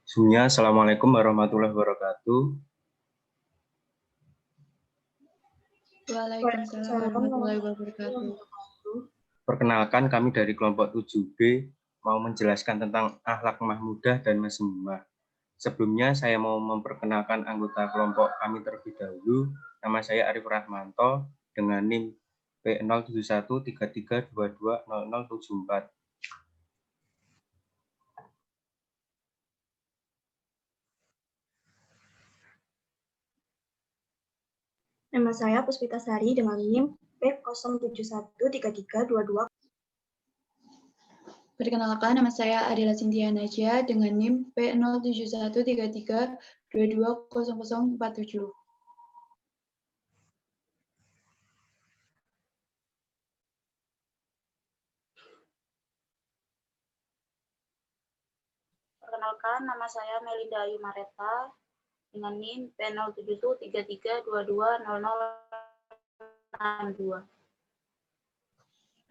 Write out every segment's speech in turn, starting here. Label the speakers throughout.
Speaker 1: Semuanya, Assalamualaikum warahmatullahi wabarakatuh.
Speaker 2: Waalaikumsalam warahmatullahi wabarakatuh.
Speaker 1: Perkenalkan, kami dari kelompok 7B mau menjelaskan tentang akhlak mahmudah dan mazmumah. Sebelumnya, saya mau memperkenalkan anggota kelompok kami terlebih dahulu. Nama saya Arif Rahmanto dengan NIM P07133220074.
Speaker 3: Nama saya Puspita Sari dengan NIM P0713322.
Speaker 2: Perkenalkan, nama saya Adela Cynthia Najia dengan NIM P07133220047.
Speaker 4: Perkenalkan, nama saya Melinda Ayu Mareta dengan NIM P07133220062.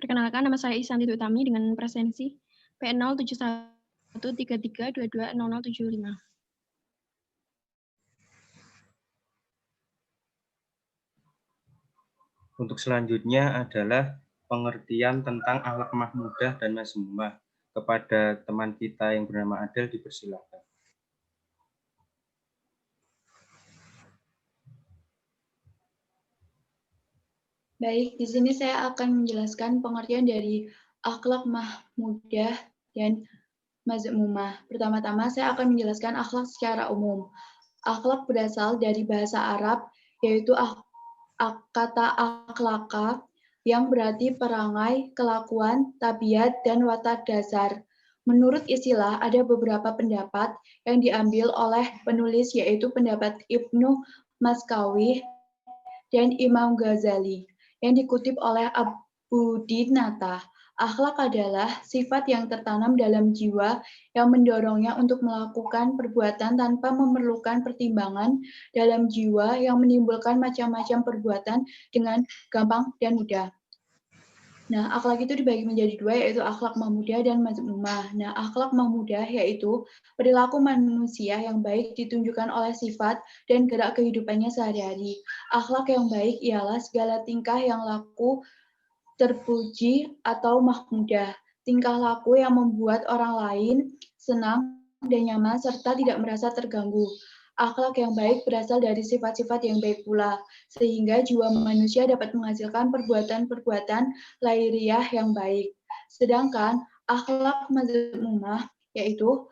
Speaker 5: Perkenalkan, nama saya Isanti Utami dengan presensi P07133220075.
Speaker 1: Untuk selanjutnya adalah pengertian tentang akhlak mahmudah dan mazmumah. Kepada teman kita yang bernama Adel, dipersilakan.
Speaker 2: Baik, di sini saya akan menjelaskan pengertian dari akhlak mahmudah dan mazmumah. Pertama-tama saya akan menjelaskan akhlak secara umum. Akhlak berasal dari bahasa Arab, yaitu kata akhlaka, yang berarti perangai, kelakuan, tabiat, dan watak dasar. Menurut istilah, ada beberapa pendapat yang diambil oleh penulis, yaitu pendapat Ibnu Maskawi dan Imam Ghazali, yang dikutip oleh Abu Dinatah. Akhlak adalah sifat yang tertanam dalam jiwa yang mendorongnya untuk melakukan perbuatan tanpa memerlukan pertimbangan dalam jiwa yang menimbulkan macam-macam perbuatan dengan gampang dan mudah. Nah, akhlak itu dibagi menjadi dua, yaitu akhlak mahmudah dan mazmumah. Nah, akhlak mahmudah yaitu perilaku manusia yang baik ditunjukkan oleh sifat dan gerak kehidupannya sehari-hari. Akhlak yang baik ialah segala tingkah yang laku, terpuji, atau mahmudah. Tingkah laku yang membuat orang lain senang dan nyaman serta tidak merasa terganggu. Akhlak yang baik berasal dari sifat-sifat yang baik pula, sehingga jiwa manusia dapat menghasilkan perbuatan-perbuatan lahiriah yang baik. Sedangkan akhlak mazmumah yaitu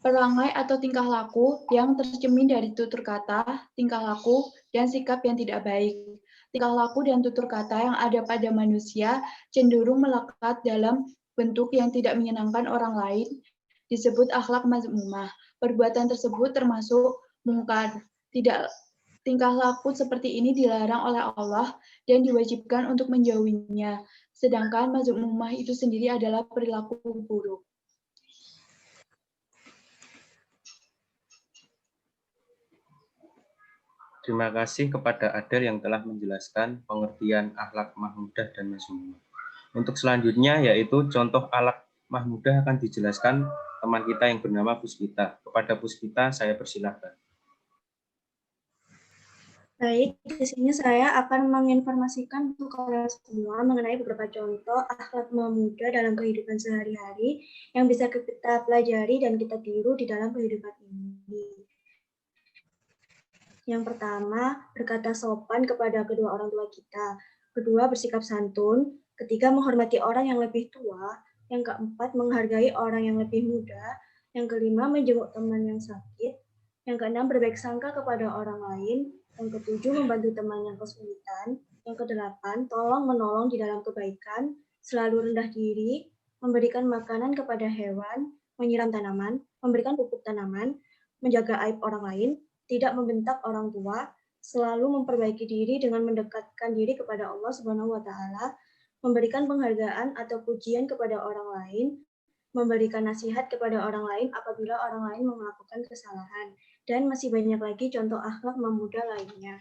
Speaker 2: perangai atau tingkah laku yang tercermin dari tutur kata, tingkah laku, dan sikap yang tidak baik. Tingkah laku dan tutur kata yang ada pada manusia cenderung melekat dalam bentuk yang tidak menyenangkan orang lain, disebut akhlak mazmumah. Perbuatan tersebut termasuk mungkar. Tingkah laku seperti ini dilarang oleh Allah dan diwajibkan untuk menjauhinya. Sedangkan mazmumah itu sendiri adalah perilaku buruk.
Speaker 1: Terima kasih kepada Adel yang telah menjelaskan pengertian akhlak mahmudah dan mazmumah. Untuk selanjutnya yaitu contoh akhlak mahmudah akan dijelaskan teman kita yang bernama Puspita. Kepada Puspita saya persilahkan.
Speaker 3: Baik, di sini saya akan menginformasikan untuk kalian semua mengenai beberapa contoh akhlak mahmudah dalam kehidupan sehari-hari yang bisa kita pelajari dan kita tiru di dalam kehidupan ini. Yang pertama, berkata sopan kepada kedua orang tua kita. Kedua, bersikap santun. Ketiga, menghormati orang yang lebih tua. Yang keempat, menghargai orang yang lebih muda. Yang kelima, menjenguk teman yang sakit. Yang keenam, berbaik sangka kepada orang lain. Yang ketujuh, membantu teman yang kesulitan. Yang kedelapan, tolong menolong di dalam kebaikan. Selalu rendah diri, memberikan makanan kepada hewan, menyiram tanaman, memberikan pupuk tanaman, menjaga aib orang lain, tidak membentak orang tua, selalu memperbaiki diri dengan mendekatkan diri kepada Allah Subhanahu wa taala, memberikan penghargaan atau pujian kepada orang lain, memberikan nasihat kepada orang lain apabila orang lain melakukan kesalahan, dan masih banyak lagi contoh akhlak mahmudah lainnya.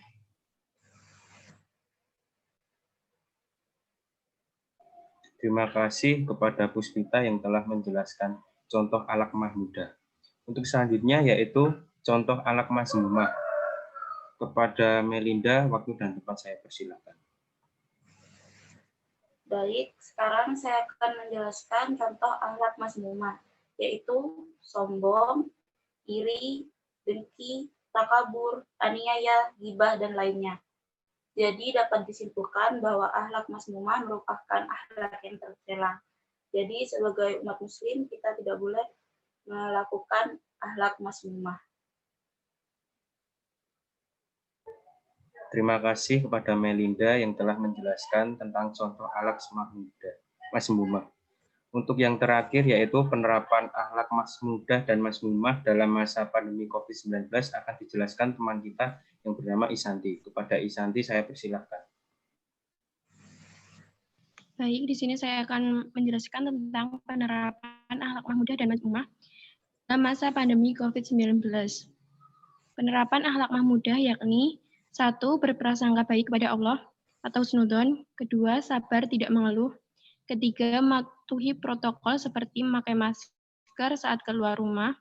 Speaker 1: Terima kasih kepada Puspita yang telah menjelaskan contoh akhlak mahmudah. Untuk selanjutnya yaitu contoh akhlak mazmumah. Kepada Melinda, waktu dan tempat saya persilakan.
Speaker 4: Baik, sekarang saya akan menjelaskan contoh akhlak mazmumah, yaitu sombong, iri, dengki, takabur, aniaya, ghibah, dan lainnya. Jadi dapat disimpulkan bahwa akhlak mazmumah merupakan akhlak yang tercela. Jadi sebagai umat muslim kita tidak boleh melakukan akhlak mazmumah.
Speaker 1: Terima kasih kepada Melinda yang telah menjelaskan tentang contoh akhlak mazmumah. Untuk yang terakhir yaitu penerapan akhlak mazmudah dan mazmumah dalam masa pandemi COVID-19 akan dijelaskan teman kita yang bernama Isanti. Kepada Isanti saya persilahkan.
Speaker 5: Baik, di sini saya akan menjelaskan tentang penerapan akhlak mahmudah dan mazmumah dalam masa pandemi COVID-19. Penerapan akhlak mahmudah yakni 1. Berprasangka baik kepada Allah atau husnudon. 2. Sabar tidak mengeluh. 3. Mematuhi protokol seperti memakai masker saat keluar rumah.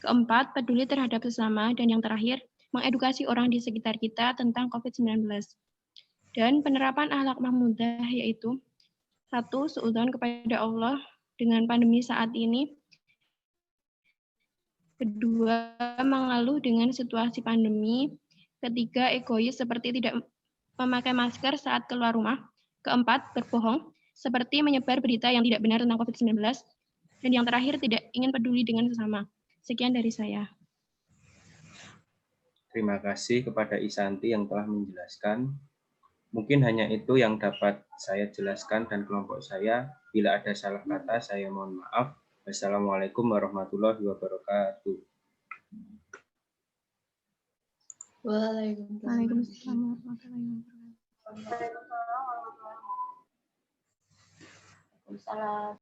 Speaker 5: 4. Peduli terhadap sesama. Dan yang terakhir, mengedukasi orang di sekitar kita tentang COVID-19. Dan penerapan akhlak mahmudah yaitu 1. Suudzon kepada Allah dengan pandemi saat ini. 2. Mengeluh dengan situasi pandemi. 3. Egois seperti tidak memakai masker saat keluar rumah. 4. Berbohong seperti menyebar berita yang tidak benar tentang COVID-19. Dan yang terakhir, tidak ingin peduli dengan sesama. Sekian dari saya.
Speaker 1: Terima kasih kepada Isanti yang telah menjelaskan. Mungkin hanya itu yang dapat saya jelaskan dan kelompok saya. Bila ada salah kata, saya mohon maaf. Wassalamualaikum warahmatullahi wabarakatuh.
Speaker 5: Waalaikumsalam warahmatullahi wabarakatuh.
Speaker 4: Waalaikumsalam.